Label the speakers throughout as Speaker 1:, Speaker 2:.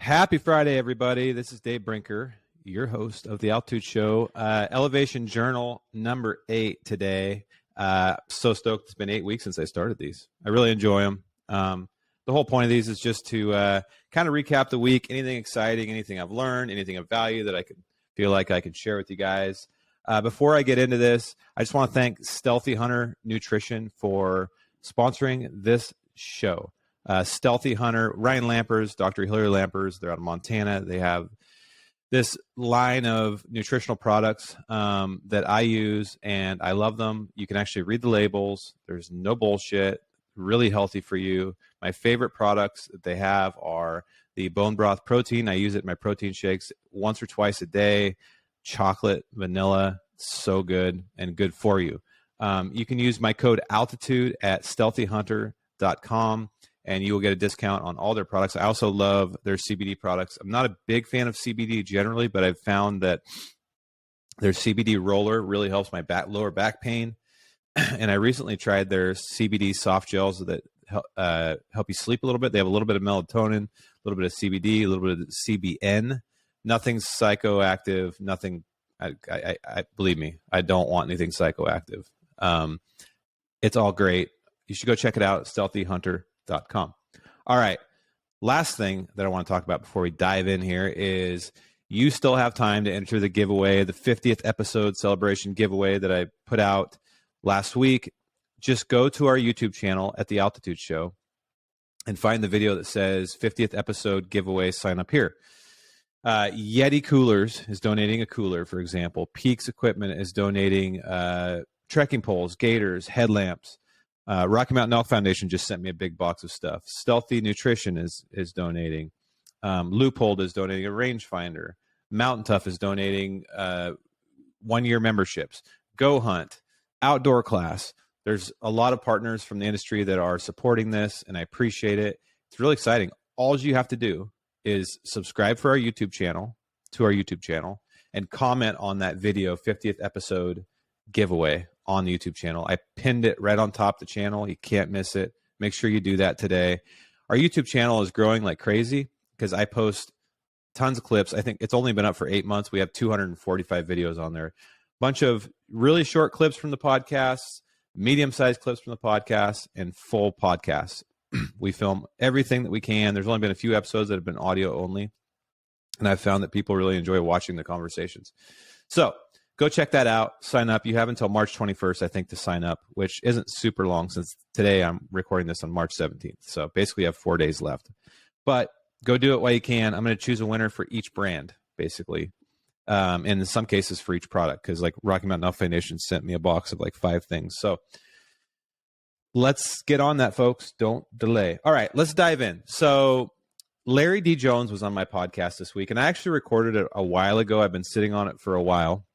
Speaker 1: Happy Friday, everybody. This is Dave Brinker, your host of the Altitude Show. Elevation Journal number 8 today. So stoked. It's been 8 weeks since I started these. I really enjoy them. The whole point of these is just to kind of recap the week, anything exciting, anything I've learned, anything of value that I could feel like I could share with you guys. Before I get into this, I just want to thank Stealthy Hunter Nutrition for sponsoring this show. Stealthy Hunter, Ryan Lampers, Dr. Hillary Lampers, they're out of Montana. They have this line of nutritional products that I use, and I love them. You can actually read the labels. There's no bullshit. Really healthy for you. My favorite products that they have are the bone broth protein. I use it in my protein shakes once or twice a day. Chocolate, vanilla, so good and good for you. You can use my code ALTITUDE at stealthyhunter.com. and you will get a discount on all their products. I also love their CBD products. I'm not a big fan of CBD generally, but I've found that their CBD roller really helps my lower back pain. And I recently tried their CBD soft gels that help you sleep a little bit. They have a little bit of melatonin, a little bit of CBD, a little bit of CBN. Nothing psychoactive, nothing. I believe me, I don't want anything psychoactive. It's all great. You should go check it out at stealthyhunter.com. All right. Last thing that I want to talk about before we dive in here is you still have time to enter the giveaway, the 50th episode celebration giveaway that I put out last week. Just go to our YouTube channel at The Altitude Show and find the video that says 50th episode giveaway, sign up here. Yeti Coolers is donating a cooler, for example. Peaks Equipment is donating trekking poles, gaiters, headlamps. Rocky Mountain Elk Foundation just sent me a big box of stuff. Stealthy Nutrition is donating. Loophole is donating a rangefinder. Mountain Tough is donating 1-year memberships. Go Hunt, Outdoor Class. There's a lot of partners from the industry that are supporting this, and I appreciate it. It's really exciting. All you have to do is subscribe for our YouTube channel, and comment on that video, 50th episode giveaway on the YouTube channel. I pinned it right on top of the channel. You can't miss it. Make sure you do that today. Our YouTube channel is growing like crazy because I post tons of clips. I think it's only been up for 8 months. We have 245 videos on there. Bunch of really short clips from the podcasts, medium-sized clips from the podcast, and full podcasts. We film everything that we can. There's only been a few episodes that have been audio only, and I've found that people really enjoy watching the conversations. So go check that out. Sign up. You have until March 21st, I think, to sign up, which isn't super long since today I'm recording this on March 17th. So basically you have 4 days left. But go do it while you can. I'm going to choose a winner for each brand, basically. And in some cases for each product, because like Rocky Mountain Elk Foundation sent me a box of like 5 things. So let's get on that, folks. Don't delay. All right, let's dive in. So Larry D. Jones was on my podcast this week, and I actually recorded it a while ago. I've been sitting on it for a while.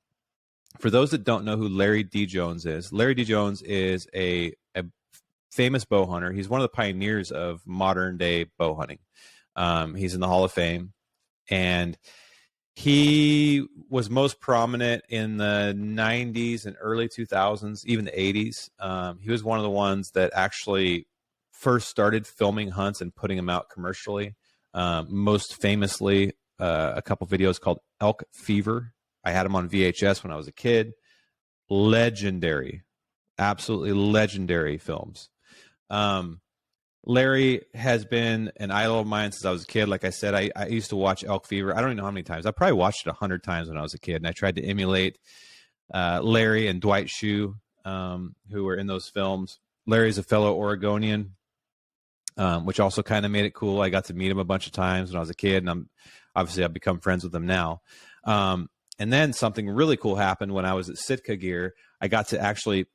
Speaker 1: For those that don't know who Larry D. Jones is a famous bow hunter. He's one of the pioneers of modern day bow hunting. He's in the Hall of Fame, and he was most prominent in the 90s and early 2000s, even the 80s. He was one of the ones that actually first started filming hunts and putting them out commercially. Most famously, a couple videos called Elk Fever. I had him on VHS when I was a kid. Legendary, absolutely legendary films. Larry has been an idol of mine since I was a kid. Like I said, I used to watch Elk Fever. I don't even know how many times. I probably watched it 100 times when I was a kid, and I tried to emulate Larry and Dwight Schrute, who were in those films. Larry's a fellow Oregonian, which also kind of made it cool. I got to meet him a bunch of times when I was a kid, and I've become friends with him now. And then something really cool happened when I was at Sitka Gear. I got to actually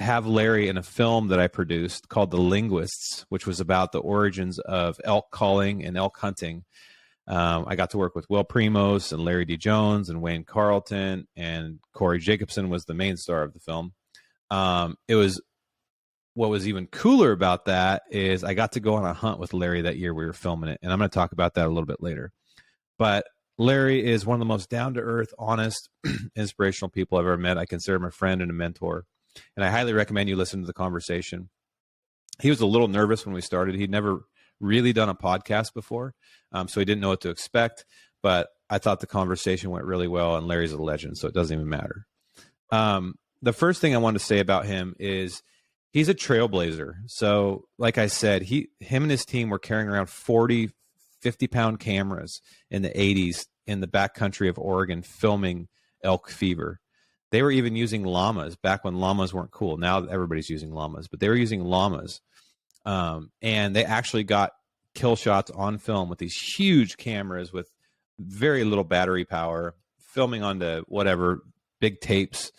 Speaker 1: have Larry in a film that I produced called The Linguists, which was about the origins of elk calling and elk hunting. I got to work with Will Primos and Larry D. Jones and Wayne Carlton, and Corey Jacobson was the main star of the film. What was even cooler about that is I got to go on a hunt with Larry that year we were filming it, and I'm going to talk about that a little bit later. But Larry is one of the most down-to-earth, honest, inspirational people I've ever met. I consider him a friend and a mentor, and I highly recommend you listen to the conversation. He was a little nervous when we started. He'd never really done a podcast before, so he didn't know what to expect. But I thought the conversation went really well, and Larry's a legend, so it doesn't even matter. The first thing I want to say about him is he's a trailblazer. So like I said, him and his team were carrying around 40, 50-pound cameras in the 80s in the backcountry of Oregon filming elk fever. They were even using llamas back when llamas weren't cool. Now everybody's using llamas, but they were using llamas. And they actually got kill shots on film with these huge cameras with very little battery power, filming onto whatever, big tapes.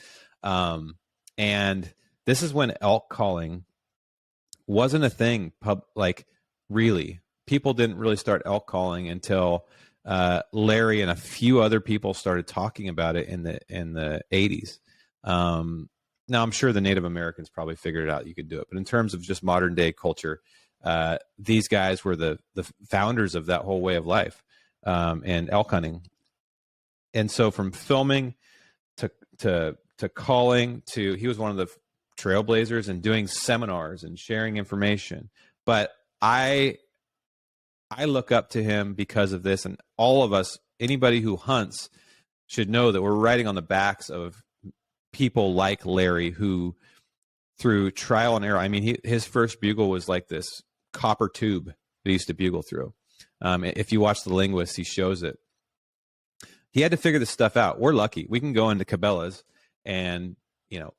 Speaker 1: And this is when elk calling wasn't a thing. Really, people didn't really start elk calling until Larry and a few other people started talking about it in the 80s. Now I'm sure the Native Americans probably figured it out. You could do it, but in terms of just modern day culture, these guys were the founders of that whole way of life, and elk hunting. And so from filming to calling to, he was one of the trailblazers and doing seminars and sharing information. But I look up to him because of this, and all of us, anybody who hunts, should know that we're riding on the backs of people like Larry, who through trial and error, I mean, his first bugle was like this copper tube that he used to bugle through. If you watch The Linguist, he shows it. He had to figure this stuff out. We're lucky. We can go into Cabela's and,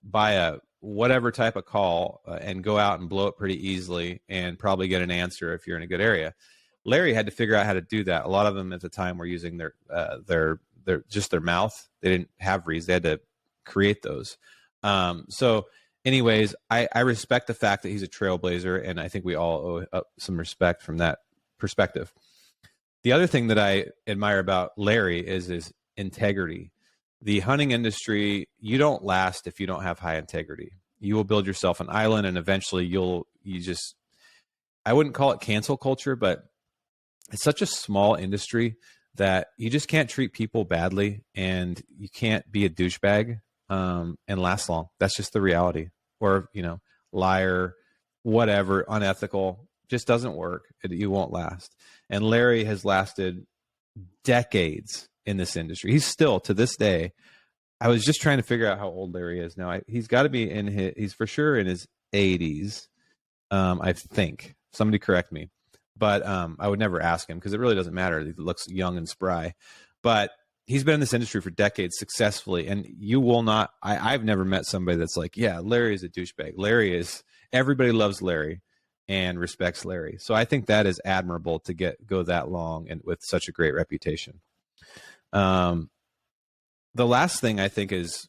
Speaker 1: buy a whatever type of call and go out and blow it pretty easily and probably get an answer if you're in a good area. Larry had to figure out how to do that. A lot of them at the time were using their mouth. They didn't have reeds. They had to create those. So anyways, I respect the fact that he's a trailblazer, and I think we all owe some respect from that perspective. The other thing that I admire about Larry is his integrity. The hunting industry, you don't last if you don't have high integrity. You will build yourself an island, and eventually I wouldn't call it cancel culture, but it's such a small industry that you just can't treat people badly, and you can't be a douchebag and last long. That's just the reality. Or, liar, whatever, unethical, just doesn't work. You won't last. And Larry has lasted decades in this industry. He's still, to this day, I was just trying to figure out how old Larry is now. He's got to be he's for sure in his 80s. I think. Somebody correct me. But I would never ask him because it really doesn't matter. He looks young and spry. But he's been in this industry for decades successfully. And you will not, I've never met somebody that's like, yeah, Larry is a douchebag. Everybody loves Larry and respects Larry. So I think that is admirable to go that long and with such a great reputation. The last thing I think is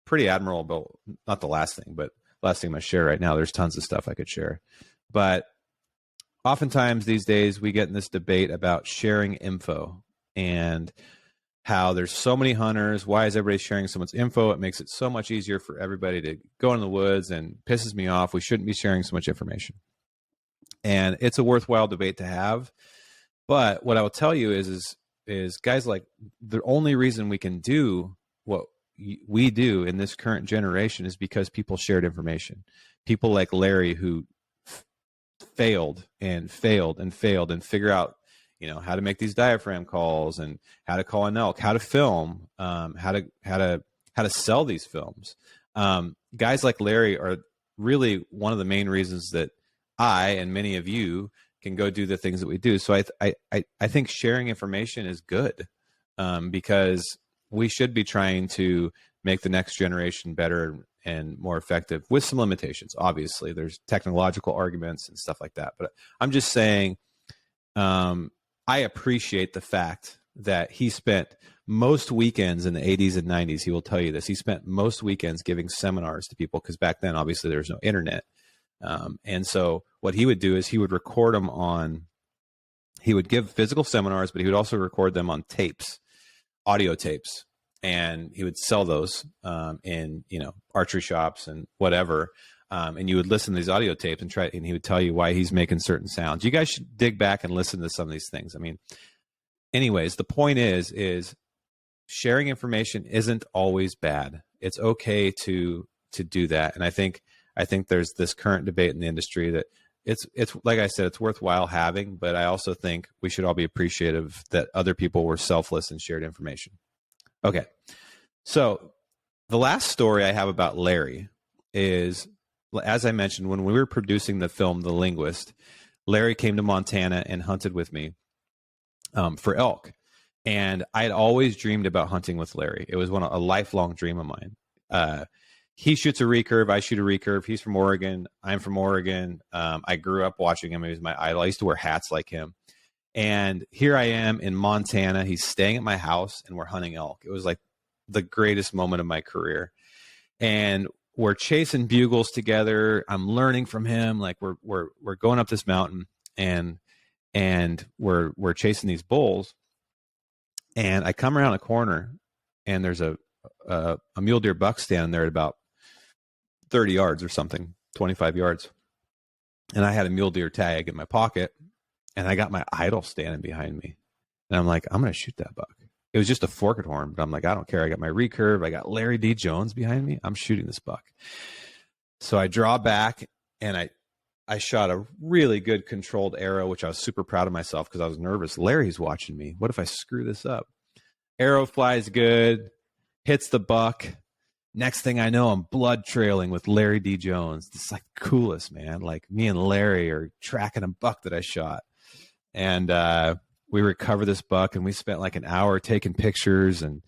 Speaker 1: pretty admirable, not the last thing, but last thing I'm going to share right now. There's tons of stuff I could share. But oftentimes these days we get in this debate about sharing info and how there's so many hunters. Why is everybody sharing so much info? It makes it so much easier for everybody to go in the woods and pisses me off. We shouldn't be sharing so much information. And it's a worthwhile debate to have. But what I will tell you is guys, like, the only reason we can do what we do in this current generation is because people shared information. People like Larry, who failed and figure out, how to make these diaphragm calls and how to call an elk, how to film, how to sell these films. Guys like Larry are really one of the main reasons that I and many of you can go do the things that we do. So I think sharing information is good, because we should be trying to make the next generation better and more effective, with some limitations. Obviously, there's technological arguments and stuff like that. But I'm just saying, I appreciate the fact that he spent most weekends in the 80s and 90s. He will tell you this. He spent most weekends giving seminars to people, because back then, obviously, there was no internet. And so what he would do is he would record them he would give physical seminars, but he would also record them on tapes, audio tapes. And he would sell those in, archery shops and whatever. And you would listen to these audio tapes and he would tell you why he's making certain sounds. You guys should dig back and listen to some of these things. I mean, anyways, the point is sharing information isn't always bad. It's okay to do that. And I think there's this current debate in the industry that it's like I said, it's worthwhile having, but I also think we should all be appreciative that other people were selfless and shared information. Okay. So the last story I have about Larry is, as I mentioned, when we were producing the film, The Linguist, Larry came to Montana and hunted with me for elk. And I had always dreamed about hunting with Larry. It was a lifelong dream of mine. He shoots a recurve. I shoot a recurve. He's from Oregon. I'm from Oregon. I grew up watching him. He was my idol. I used to wear hats like him. And here I am in Montana. He's staying at my house, and we're hunting elk. It was like the greatest moment of my career. And we're chasing bugles together. I'm learning from him. Like we're going up this mountain, and we're chasing these bulls. And I come around a corner, and there's a mule deer buck standing there at about 30 yards or something, 25 yards. And I had a mule deer tag in my pocket, and I got my idol standing behind me. And I'm like, I'm going to shoot that buck. It was just a forked horn, but I'm like, I don't care. I got my recurve. I got Larry D. Jones behind me. I'm shooting this buck. So I draw back, and I shot a really good controlled arrow, which I was super proud of myself because I was nervous. Larry's watching me. What if I screw this up? Arrow flies good, hits the buck. Next thing I know, I'm blood trailing with Larry D. Jones. It's like the coolest, man. Like me and Larry are tracking a buck that I shot. And we recover this buck, and we spent like an hour taking pictures. And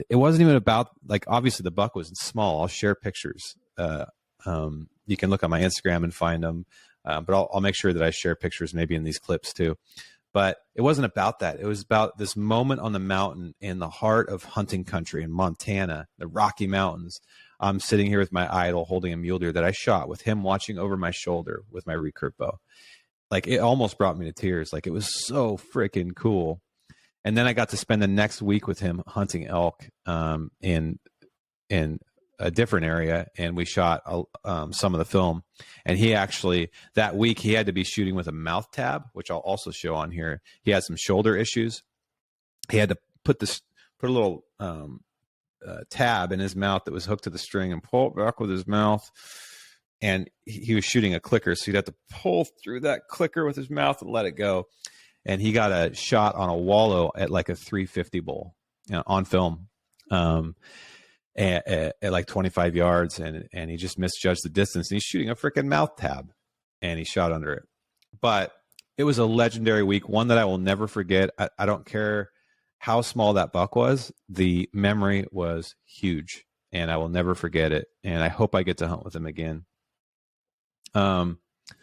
Speaker 1: it wasn't even about, like, obviously the buck was small. I'll share pictures. You can look on my Instagram and find them. But I'll make sure that I share pictures maybe in these clips too. But it wasn't about that. It was about this moment on the mountain in the heart of hunting country in Montana, the Rocky Mountains. I'm sitting here with my idol holding a mule deer that I shot with him watching over my shoulder with my recurve bow. Like, it almost brought me to tears. Like, it was so freaking cool. And then I got to spend the next week with him hunting elk in a different area, and we shot some of the film. And he actually, that week, he had to be shooting with a mouth tab, which I'll also show on here. He had some shoulder issues. He had to put a little tab in his mouth that was hooked to the string and pull it back with his mouth. And he was shooting a clicker, so he'd have to pull through that clicker with his mouth and let it go. And he got a shot on a wallow at like a 350 bull, on film. At like 25 yards, and he just misjudged the distance, and he's shooting a freaking mouth tab, and he shot under it. But it was a legendary week, one that I will never forget. I don't care how small that buck was. The memory was huge, and I will never forget it. And I hope I get to hunt with him again.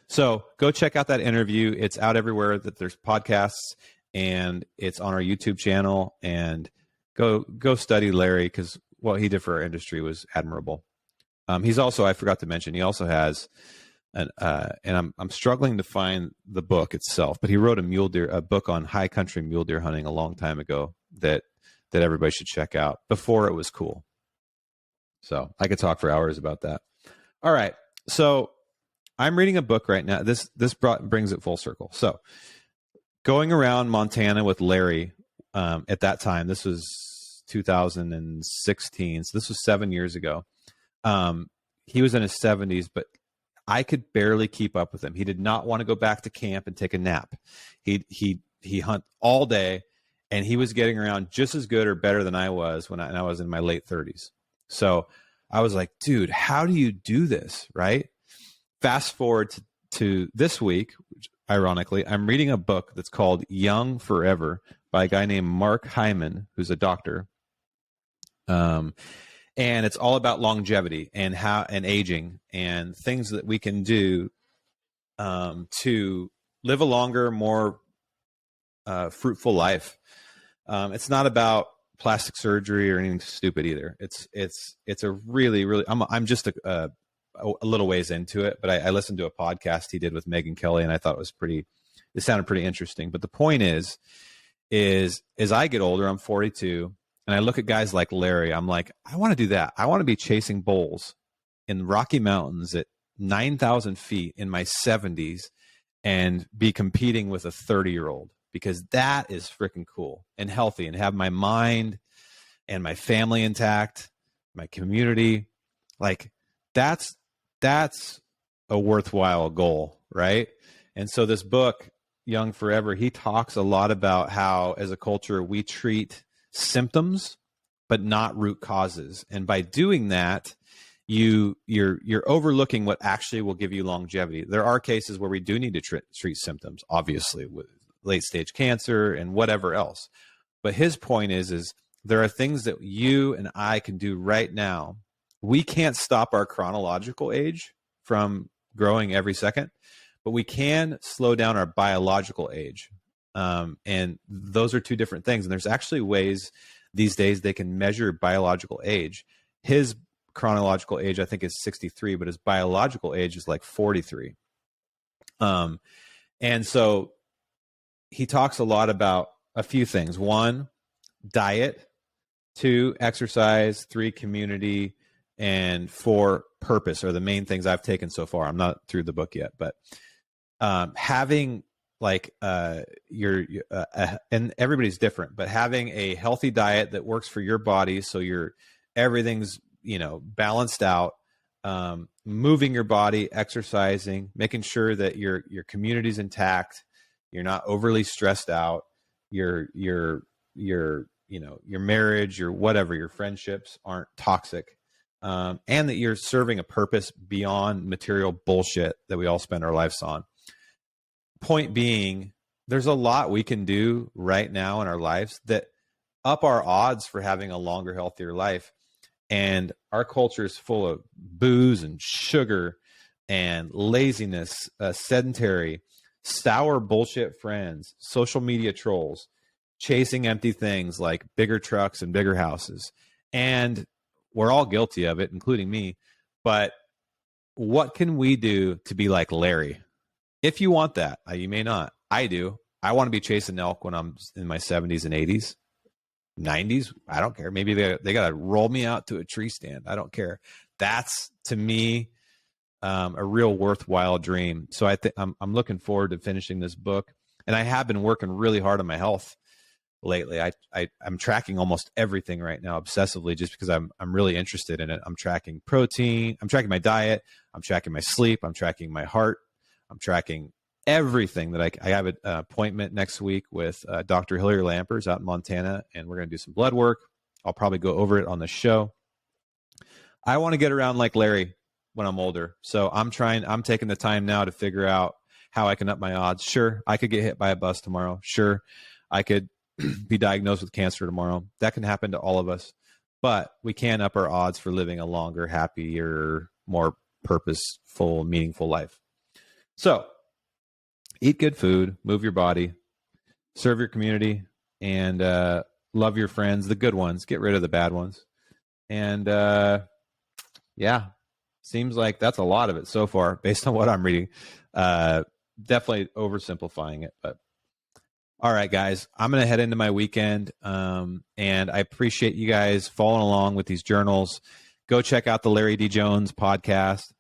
Speaker 1: So go check out that interview. It's out everywhere that there's podcasts, and it's on our YouTube channel. And go study Larry, because what he did for our industry was admirable. He's also, I forgot to mention, he also has and I'm struggling to find the book itself, but he wrote a book on high country mule deer hunting a long time ago that everybody should check out before it was cool. So I could talk for hours about that. All right. So I'm reading a book right now. This brings it full circle. So going around Montana with Larry, at that time, this was 2016. So this was 7 years ago. He was in his 70s, but I could barely keep up with him. He did not want to go back to camp and take a nap. He hunt all day, and he was getting around just as good or better than I was when I was in my late 30s. So I was like, dude, how do you do this? Right? Fast forward to this week, which, ironically, I'm reading a book that's called Young Forever by a guy named Mark Hyman, who's a doctor. And it's all about longevity and aging and things that we can do to live a longer, more fruitful life. It's not about plastic surgery or anything stupid either. It's a really, really, I'm just a little ways into it, but I listened to a podcast he did with Megyn Kelly, and I thought it sounded pretty interesting. But the point is as I get older, I'm 42, and I look at guys like Larry, I'm like, I want to do that. I want to be chasing bulls in the Rocky Mountains at 9,000 feet in my 70s and be competing with a 30-year-old, because that is freaking cool and healthy, and have my mind and my family intact, my community. Like that's a worthwhile goal, right? And so this book, Young Forever, he talks a lot about how as a culture we treat symptoms but not root causes. And by doing that, you're overlooking what actually will give you longevity. There are cases where we do need to treat symptoms, obviously, with late stage cancer and whatever else. But his point is there are things that you and I can do right now. We can't stop our chronological age from growing every second, but we can slow down our biological age. And those are two different things. And there's actually ways these days they can measure biological age. His chronological age, I think, is 63, but his biological age is like 43. And so he talks a lot about a few things. One, diet. Two, exercise. Three, community. And four, purpose are the main things I've taken so far. I'm not through the book yet, but having like and everybody's different, but having a healthy diet that works for your body, so everything's balanced out, moving your body, exercising, making sure that your community's intact, you're not overly stressed out, your marriage, your whatever, your friendships aren't toxic, and that you're serving a purpose beyond material bullshit that we all spend our lives on. Point being, there's a lot we can do right now in our lives that up our odds for having a longer, healthier life. And our culture is full of booze and sugar and laziness, sedentary, sour bullshit friends, social media trolls, chasing empty things like bigger trucks and bigger houses. And we're all guilty of it, including me. But what can we do to be like Larry? If you want that, you may not. I do. I want to be chasing elk when I'm in my 70s and 80s, 90s. I don't care. Maybe they got to roll me out to a tree stand. I don't care. That's, to me, a real worthwhile dream. So I think I'm looking forward to finishing this book. And I have been working really hard on my health lately. I'm tracking almost everything right now obsessively, just because I'm really interested in it. I'm tracking protein. I'm tracking my diet. I'm tracking my sleep. I'm tracking my heart. I'm tracking everything that I have an appointment next week with Dr. Hillier Lampers out in Montana, and we're going to do some blood work. I'll probably go over it on the show. I want to get around like Larry when I'm older. So I'm taking the time now to figure out how I can up my odds. Sure, I could get hit by a bus tomorrow. Sure, I could be diagnosed with cancer tomorrow. That can happen to all of us. But we can up our odds for living a longer, happier, more purposeful, meaningful life. So eat good food, move your body, serve your community, and love your friends, the good ones. Get rid of the bad ones. And yeah, seems like that's a lot of it so far based on what I'm reading. Definitely oversimplifying it, but all right, guys, I'm going to head into my weekend, and I appreciate you guys following along with these journals. Go check out the Larry D. Jones podcast.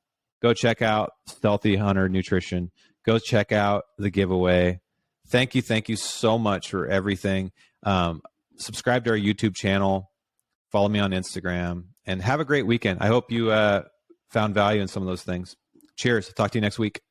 Speaker 1: Go check out Stealthy Hunter Nutrition. Go check out the giveaway. Thank you so much for everything. Subscribe to our YouTube channel. Follow me on Instagram. And have a great weekend. I hope you found value in some of those things. Cheers. Talk to you next week.